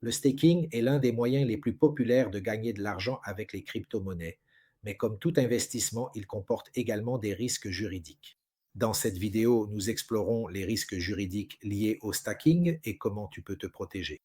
Le staking est l'un des moyens les plus populaires de gagner de l'argent avec les crypto-monnaies, mais comme tout investissement, il comporte également des risques juridiques. Dans cette vidéo, nous explorons les risques juridiques liés au stacking et comment tu peux te protéger.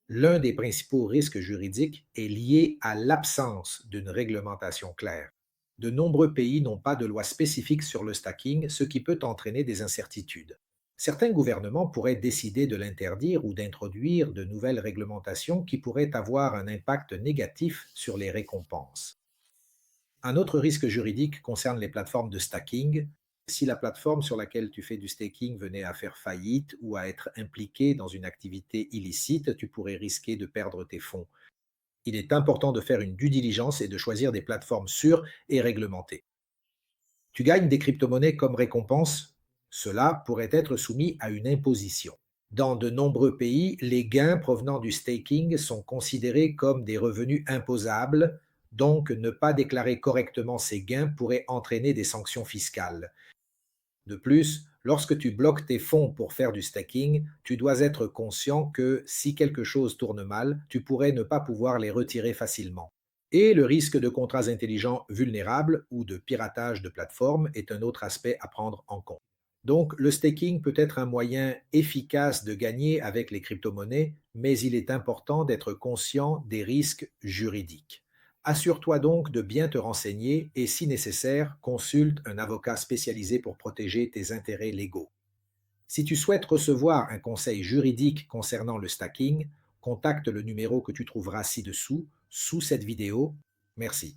L'un des principaux risques juridiques est lié à l'absence d'une réglementation claire. De nombreux pays n'ont pas de loi spécifique sur le stacking, ce qui peut entraîner des incertitudes. Certains gouvernements pourraient décider de l'interdire ou d'introduire de nouvelles réglementations qui pourraient avoir un impact négatif sur les récompenses. Un autre risque juridique concerne les plateformes de stacking. Si la plateforme sur laquelle tu fais du staking venait à faire faillite ou à être impliquée dans une activité illicite, tu pourrais risquer de perdre tes fonds. Il est important de faire une due diligence et de choisir des plateformes sûres et réglementées. Tu gagnes des crypto-monnaies comme récompense, cela pourrait être soumis à une imposition. Dans de nombreux pays, les gains provenant du staking sont considérés comme des revenus imposables, donc ne pas déclarer correctement ces gains pourrait entraîner des sanctions fiscales. De plus, lorsque tu bloques tes fonds pour faire du staking, tu dois être conscient que si quelque chose tourne mal, tu pourrais ne pas pouvoir les retirer facilement. Et le risque de contrats intelligents vulnérables ou de piratage de plateformes est un autre aspect à prendre en compte. Donc, le staking peut être un moyen efficace de gagner avec les crypto-monnaies, mais il est important d'être conscient des risques juridiques. Assure-toi donc de bien te renseigner et, si nécessaire, consulte un avocat spécialisé pour protéger tes intérêts légaux. Si tu souhaites recevoir un conseil juridique concernant le stacking, contacte le numéro que tu trouveras ci-dessous, sous cette vidéo. Merci.